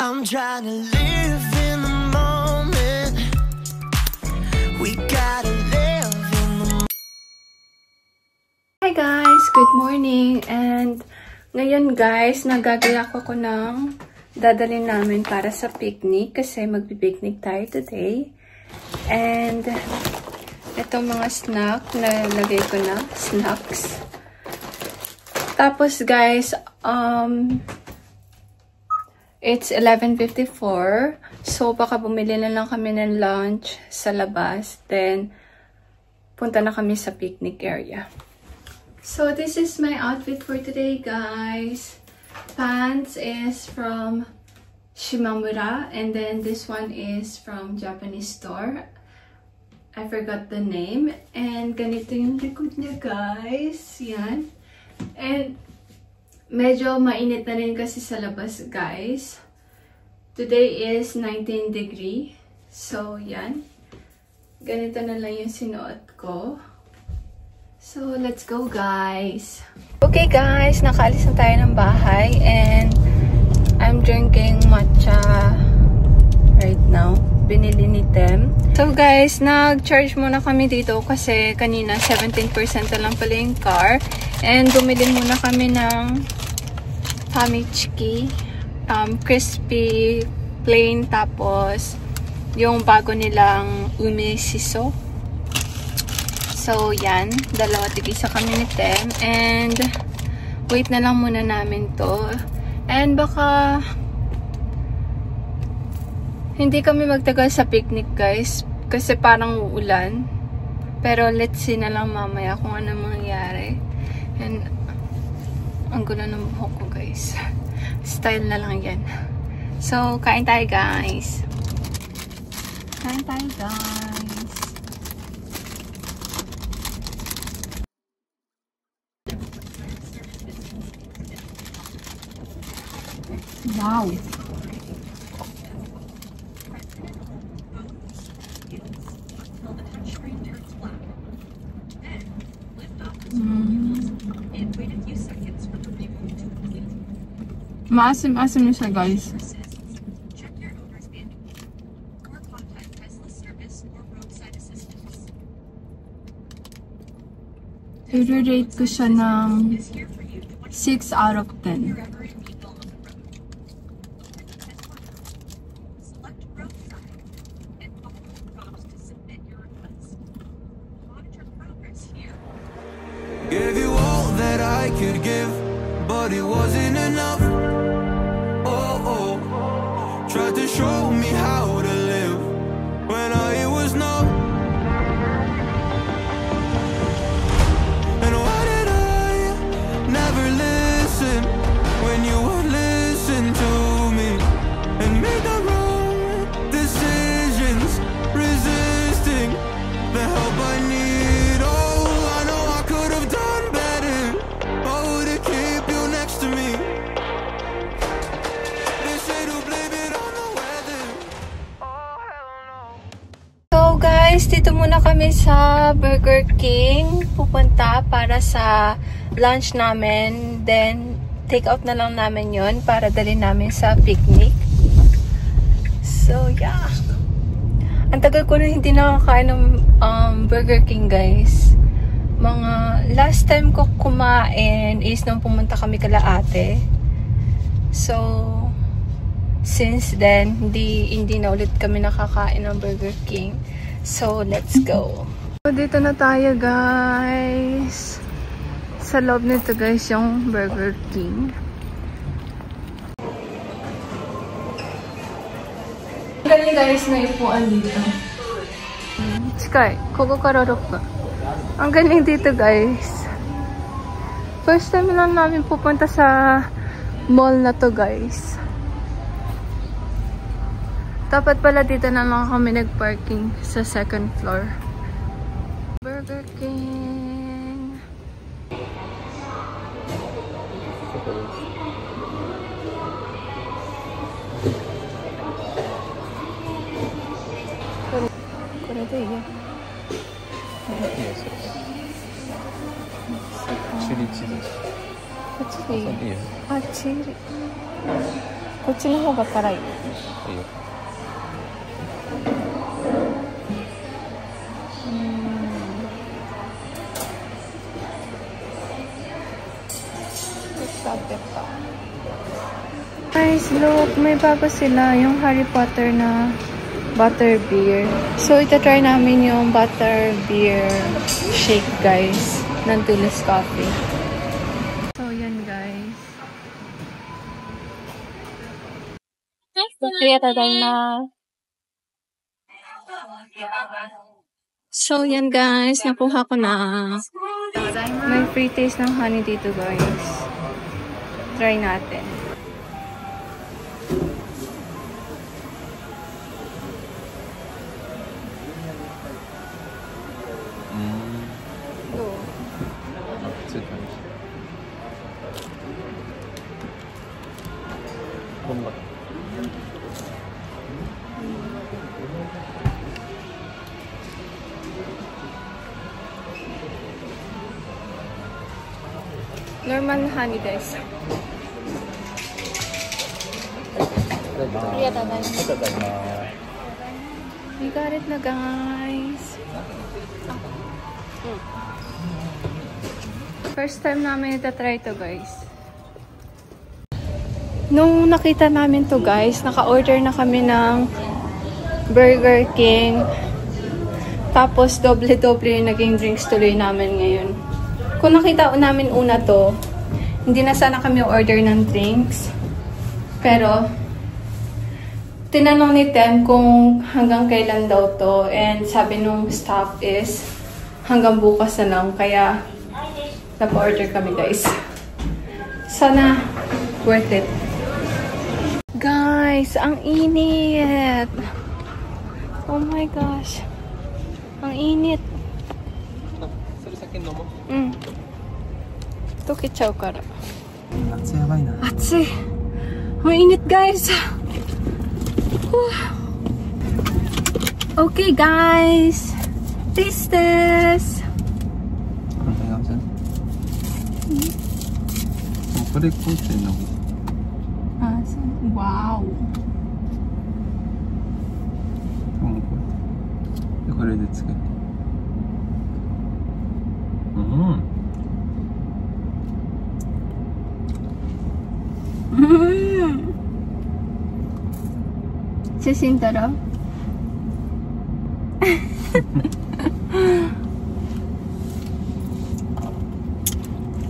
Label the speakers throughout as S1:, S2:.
S1: I'm trying to live in the moment. We gotta live in the moment.
S2: Hi guys! Good morning! And ngayon guys, nagagayak ako ng dadalhin namin para sa picnic kasi magpi-picnic tayo today. And itong mga snack na lagay ko na, snacks. Tapos guys, it's 11:54. So baka bumili na lang kami ng lunch sa labas. Then punta na kami sa picnic area. So this is my outfit for today guys. Pants is from Shimamura and then this one is from Japanese store. I forgot the name. And ganito yung likod niya guys. Yan. And medyo mainit na rin kasi sa labas guys. Today is 19 degree. So yan. Ganito na lang yung sinuot ko. So let's go guys. Okay guys, nakaalis na tayo ng bahay and I'm drinking matcha right now. Binili ni Tem. So guys, nag-charge muna kami dito kasi kanina 17% na lang pala yung car. And bumili muna kami ng Famichiki, crispy, plain, tapos yung bago nilang umesiso. So yan, dalawa tig-isa kami ni Tem. And wait na lang muna namin to. And baka hindi kami magtagal sa picnic guys kasi parang uulan. Pero let's see na lang mamaya kung ano mangyayari. And ang gulo ng buhok ko guys. Style na lang yan. So kain tayo guys. Kain tayo guys. Wow. Maasim-asim niya siya guys. I-rate ko siya ng 6 out of 10.
S1: Gave you all that I could give, but it wasn't enough. Oh, oh. Tried to show me how to live when I was numb. And why did I never listen when you would listen to me and make the wrong decisions, resisting the help I need. Oh, I know I could have done better. Oh, to keep you next to me. They say to blame it on the weather. Oh, hell no.
S2: So guys, dito muna kami sa Burger King pupunta para sa lunch namin. Then take out na lang namin yon para dalhin namin sa picnic. So yeah. Ang tagal ko na hindi nakakain ng Burger King guys. Mga last time ko kumain is nung pumunta kami kala ate. So since then hindi na ulit kami nakakain ng Burger King. So let's go. So dito na tayo guys. Sa loob nito guys yung Burger King. Ang galing guys na ipuan dito. Sky, koko kararok ka. Ang galing dito guys. First time lang namin pupunta sa mall na to guys. Dapat pala dito na lang kami nag-parking sa second floor. Burger King. Ito iya. Chili cheese. Chili. Ah, chili. こっちの方が辛い。
S3: いいよ。
S2: Guys, look, may bago sila yung Harry Potter na butter beer. So, ita-try namin yung butter beer shake, guys, ng Tulis Coffee. So, yan, guys. So, yan, guys. Nakuha ko na. May free taste ng honey dito, guys. Try natin. Go. Normal honey, guys. We got it na, guys. First time namin itatry to, guys. Nung nakita namin to, guys, naka-order na kami ng Burger King. Tapos, doble-doble yung naging drinks tuloy namin ngayon. Kung nakita namin una to, hindi na sana kami order ng drinks. Pero, tinanong ni Tem kung hanggang kailan daw to. And sabi nung staff is, hanggang bukas na lang. Kaya, napa-order kami, guys. Sana, worth it. Guys, ang init. Oh my gosh. Ang init. Tokichau kara. Atsui. Ang init, guys. Okay, guys. Taste this. Wow.
S3: これで作る。写真撮ろう。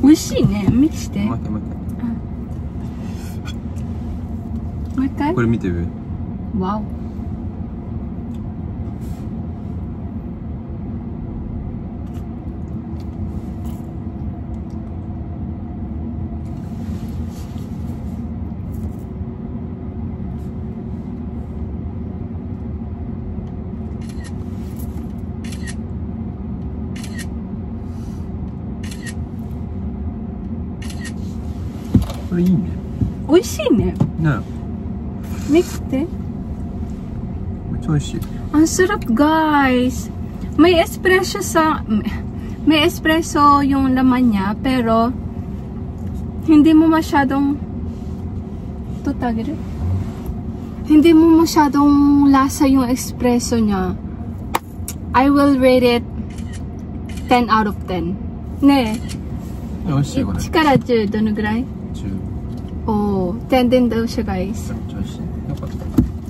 S3: 美味しいね。見して。もう一回。これ見てる。わお。これいいね。
S2: 美味しいね。
S3: ね。
S2: 見て。
S3: めっちゃ美味しい。
S2: Ang sarap, guys. May espresso yung laman niya, pero hindi mo masyadong hindi mo masyadong lasa yung espresso niya. I will rate it 10 out of 10. Ne.
S3: 美味しいこれ。
S2: 1から10どのぐらい？Oh, 10 din daw siya, guys.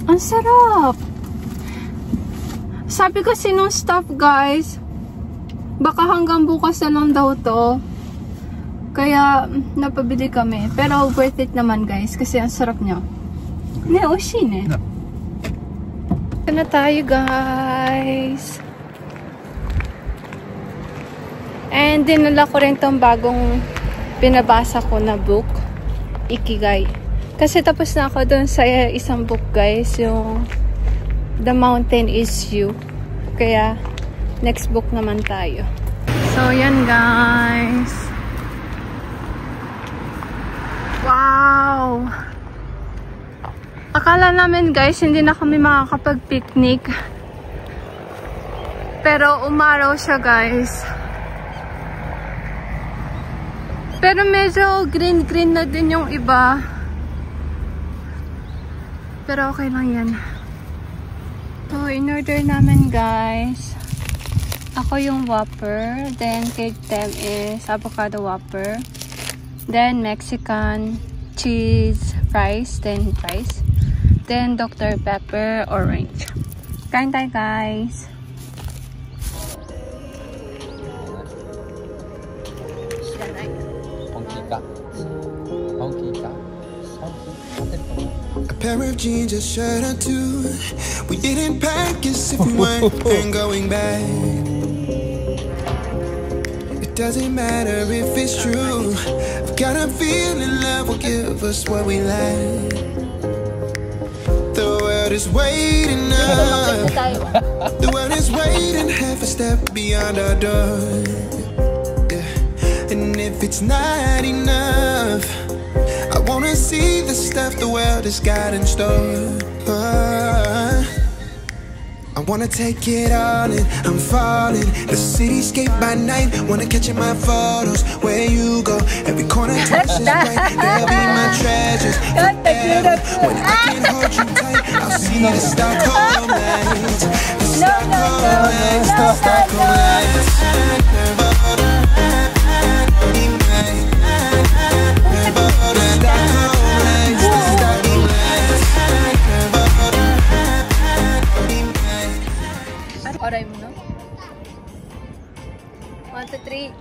S2: Ang sarap! Sabi kasi nung staff, guys, baka hanggang bukas na lang daw to. Kaya, napabili kami. Pero, worth it naman, guys, kasi ang sarap niya. Ne, oishi ne. Ito na tayo, guys. And, dinala ko rin tong bagong pinabasa ko na book. Ikigai. Kasi tapos na ako dun sa isang book, guys, yung The Mountain is You. Kaya next book naman tayo. So yan, guys. Wow! Akala namin, guys, hindi na kami makakapag-picnic. Pero umaraw siya, guys. Pero medyo green-green na din yung iba. Pero okay lang yan. So, in-order namin guys. Ako yung Whopper. Then, kay Tem is avocado Whopper. Then, Mexican cheese fries. Then, fries. Then, Dr. Pepper orange. Kain tayo guys.
S1: A pair of jeans, a shirt or two. We didn't pack as if we weren't going back. It doesn't matter if it's true. I've got a feeling love will give us what we lack. The world is waiting up. The world is waiting half a step beyond our door. Yeah. And if it's not enough, I wanna see the stuff the world has got in store. I wanna take it all in, I'm falling. The cityscape by night, wanna catch in my photos. Where you go, every corner touches bright. They'll be my treasures forever. When I can hold you tight, I'll see the Stockholm lights. The Stockholm lights, the Stockholm lights.
S2: Oray mo na. 1, 2, 3.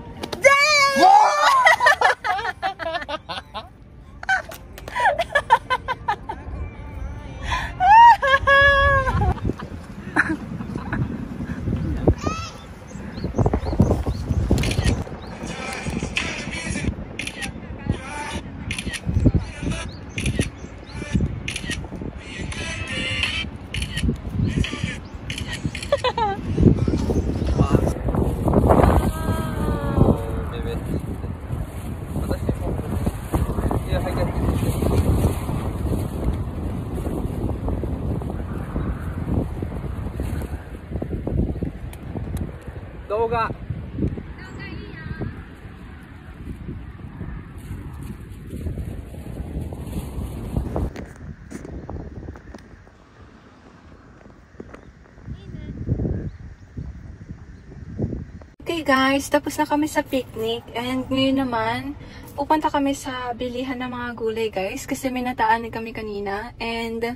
S2: Okay guys, tapos na kami sa picnic and ngayon naman pupunta kami sa bilihan ng mga gulay guys kasi may nataan kami kanina and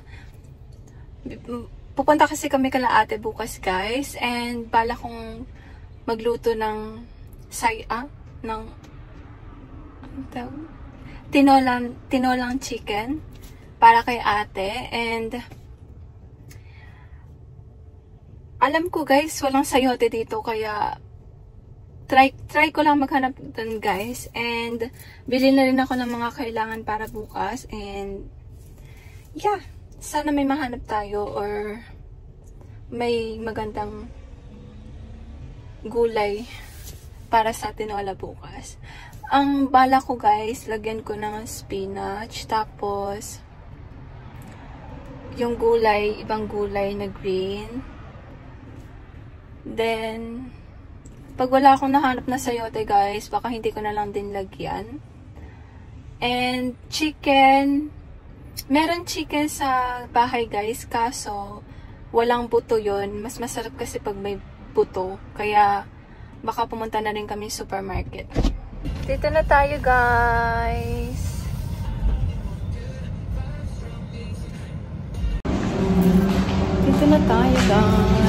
S2: pupunta kasi kami kala ate bukas guys and bala kong magluto ng ng tinolang chicken para kay ate and alam ko guys walang sayote dito kaya try ko lang maghanap dun guys and bili na rin ako ng mga kailangan para bukas and yeah, sana may mahanap tayo or may magandang gulay para sa tinola bukas. Ang bala ko guys, lagyan ko ng spinach tapos yung gulay, ibang gulay na green. Then pag wala akong nahanap na sayote guys, baka hindi ko na lang din lagyan. And chicken. Meron chicken sa bahay guys, kaso walang buto yon. Mas masarap kasi pag may buto. Kaya baka pumunta na rin kami supermarket. Dito na tayo guys. Dito na tayo guys.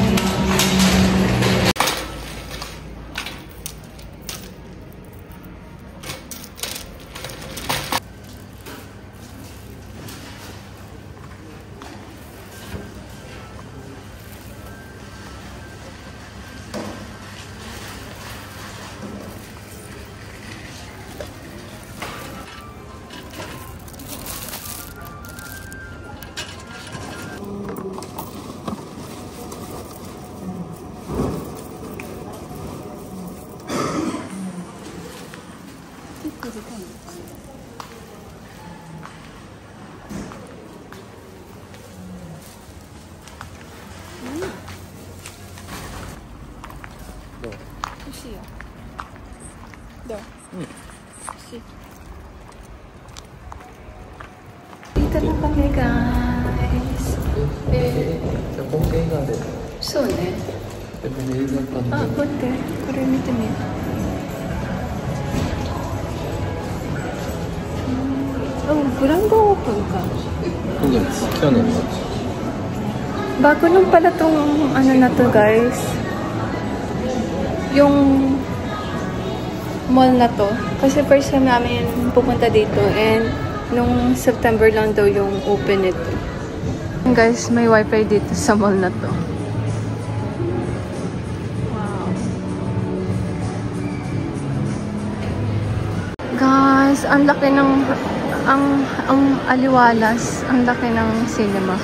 S2: Dito na kami guys. そうね。あ、待って、これ見てみよう。グランドオープンか。
S3: 去年
S2: Bago lang pala tong ano na to guys. Yung mall na to. Kasi first time namin pupunta dito and nung September lang daw yung open ito. Guys, may wifi dito sa mall na to. Wow. Guys, ang laki ng ang aliwalas, ang laki ng cinema.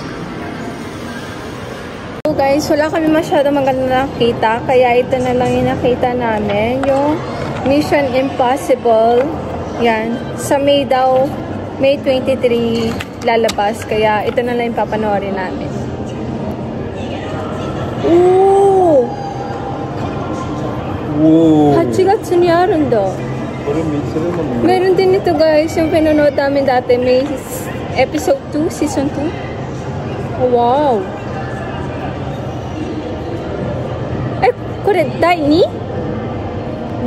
S2: So guys, wala kami masyado maganda nakita, kaya ito na lang yung nakita namin, yung Mission Impossible. Yan, sa May daw, May 23 lalabas, kaya ito na lang yung papanoorin namin. Ooh! Wow! 8月にあるんだ. Meron din ito guys, yung pinanood namin dati, may episode 2, season 2. Oh, wow! これ第2?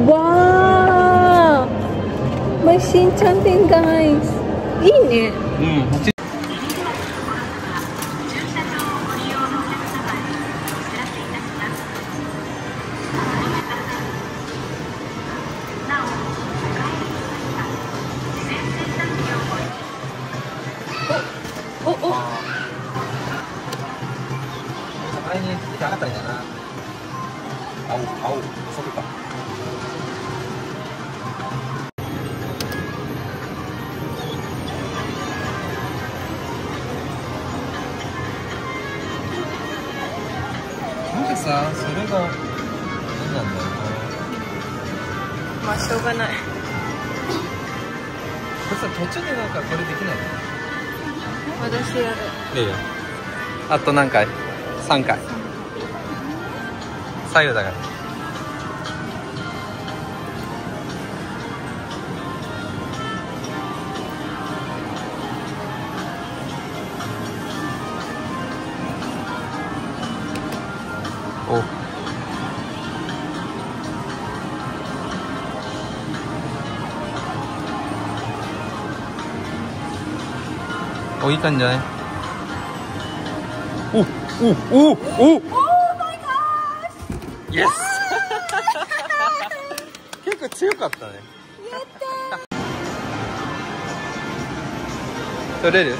S2: Wow! May Shin-chan din guys. いいね。おおお。
S3: 前に上がったんだな。青、そこか。なんかさ、それが何なんだろうな。
S2: まあしょうがない。
S3: これさ、途中でなんかこれできないの？
S2: 私やる。
S3: いやいや。あと何回？3回。左右だから。お、いい感じじゃない？おイエス結構強かったね。やった取れる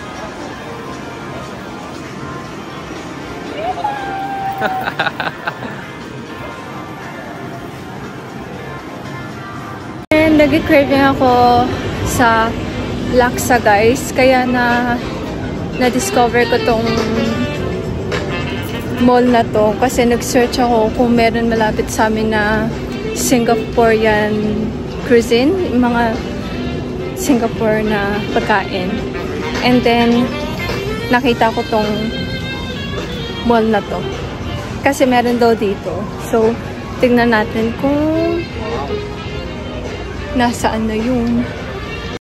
S2: And nag-craving ako sa laksa guys, kaya na-discover ko tong mall na to kasi nag-search ako kung meron malapit sa amin na Singaporean cuisine, mga Singapore na pagkain. And then nakita ko tong mall na to kasi meron daw dito. So tingnan natin kung nasaan na yun.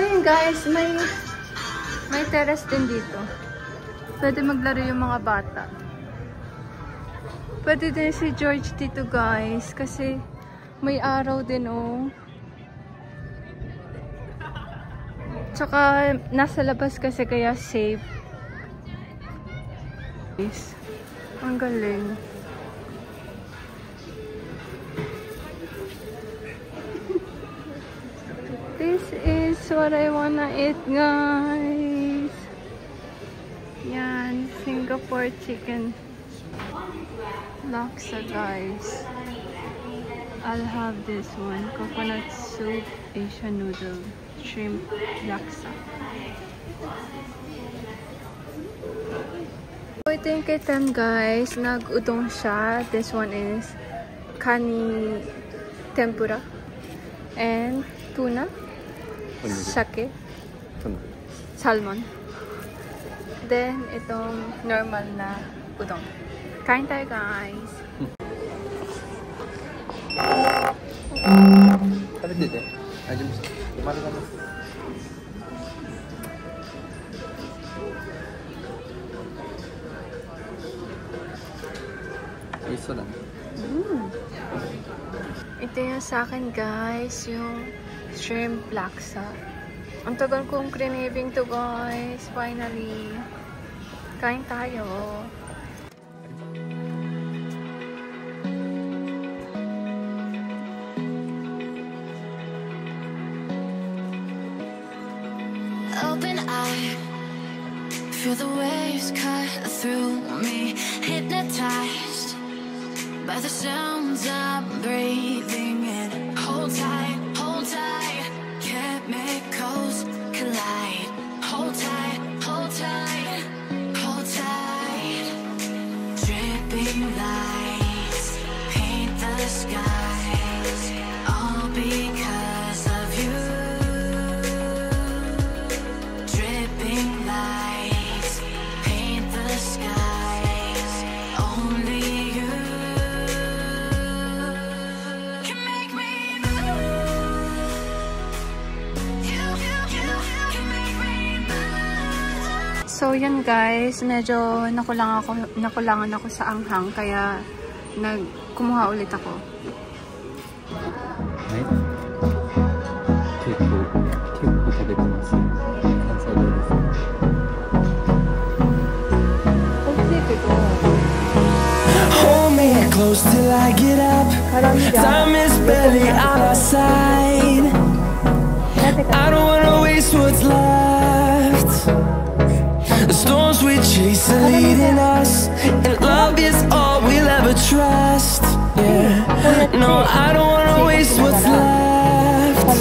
S2: Ayun guys, may terrace din dito. Pwede maglaro yung mga bata. Pwede din si George dito guys kasi may araw din oh. Tsaka nasa labas kasi kaya safe. Ang galing. This is what I wanna eat guys. Yan, Singapore chicken. Laksa guys. I'll have this one. Coconut soup, Asian noodle, shrimp, laksa. Ito yung kay Tan guys. Nag-udong siya. This one is kani tempura and tuna, sake, salmon. Then itong normal na udong. Kain tayo guys.
S3: 食べてて大丈夫ですか？丸がね。い
S2: Ito yung sa akin guys, yung shrimp laksa. Ang tagal kong craving to guys. Finally. Kain tayo.
S4: Open eye, feel the waves cut through me, hypnotized by the sounds I'm breathing in. Hold tight, chemicals collide. Hold tight, hold tight, hold tight. Dripping lights paint the skies, all because of you. Dripping lights paint the skies, only you can make me move. You can make me move.
S2: So yun guys, medyo nakulangan ako sa anghang kaya kumuha ulit ako.
S1: Hold me close till I get up. Time is barely on our side. I don't wanna waste what's left. The storms we chase are leading us, and love is all we'll ever trust. Yeah, no, I don't wanna waste what's left.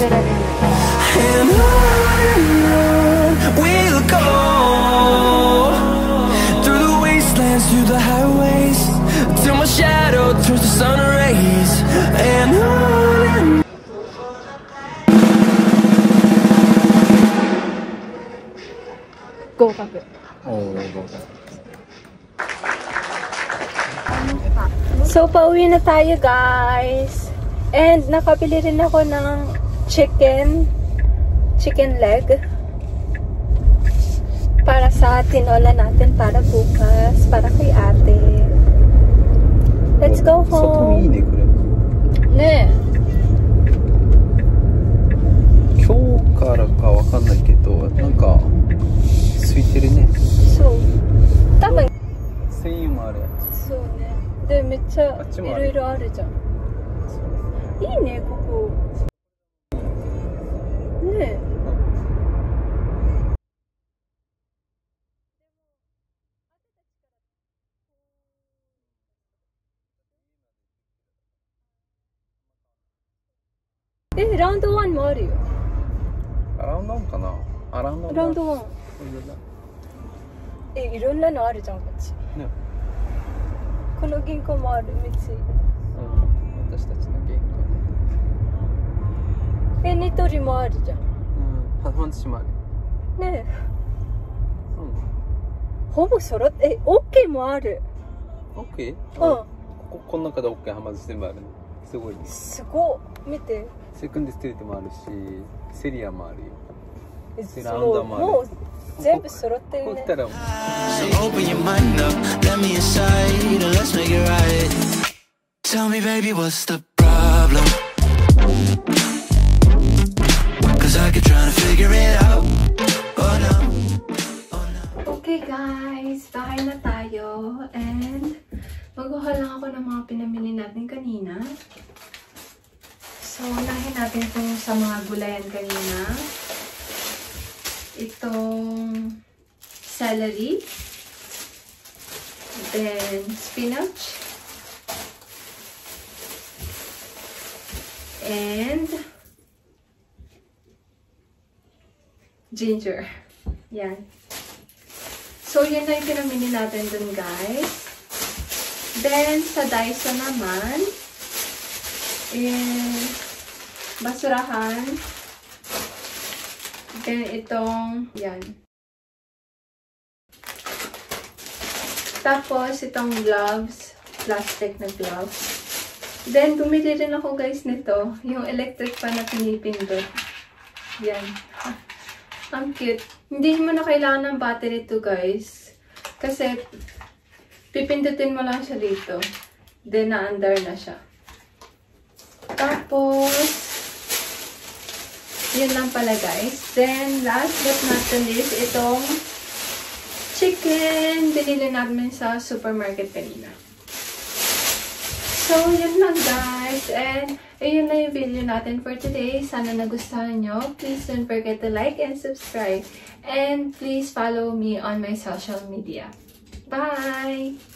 S1: And on we'll go, through the wastelands, through the highways, till my shadow turns to sun rays. And on.
S2: Go kape. So, pauwi na tayo guys. And nakabili rin ako ng chicken leg para sa tinola natin para bukas, para kay ate. Let's go home. Ne.
S3: 今日からかわかんないけど、なんか空いてるね。
S2: そう。多分
S3: 1000円もあるやつ。
S2: そうね。で、めっちゃい
S3: あっちもある
S2: ろいろあるじゃん。いいね、ここ。ねえ。ラウンド1もあるよ。
S3: アラウンド1かな。アラウンド1。
S2: ラウンド1。いろんなのあるじゃん、こっち。
S3: ね。
S2: この銀行もある、三井。
S3: 私たちの銀行。
S2: ニトリもあるじゃん。
S3: 私もある。
S2: ねえ。ほぼ揃って、オッケーもある。
S3: オッケー？
S2: こ
S3: の中でオッケーはまず全部あるね。すごいね。
S2: すごい。見て。
S3: セクンデストリートもあるし、セリアもあるよ。
S2: もう全部揃ってるね。
S3: ここ来たら。
S1: So open your mind up, let me inside, and let's make it right. Tell me, baby, what's the problem? 'Cause I keep trying to figure it out. Oh no, oh no.
S2: Okay guys, bahay na tayo. And magkuha lang ako ng mga pinamili natin kanina. So, unahin natin itong sa mga gulayan kanina. Itong celery. Then, spinach. And ginger. Yan. So, yan na yung pinamili natin dun, guys. Then, sa Daiso naman, basurahan. Then, itong, yan. Tapos, itong gloves. Plastic na gloves. Then, bumili rin ako, guys, nito. Yung electric fan na pinipindot. Yan. Ang cute. Hindi mo na kailangan ng battery to, guys. Kasi, pipindutin mo lang siya dito. Then, na-under na siya. Tapos, yun lang pala guys. Then, last but not the least, itong chicken. Binili namin sa supermarket kanina. So, yun lang guys. And, ayun na yung video natin for today. Sana nagustuhan nyo. Please don't forget to like and subscribe. And please follow me on my social media. Bye!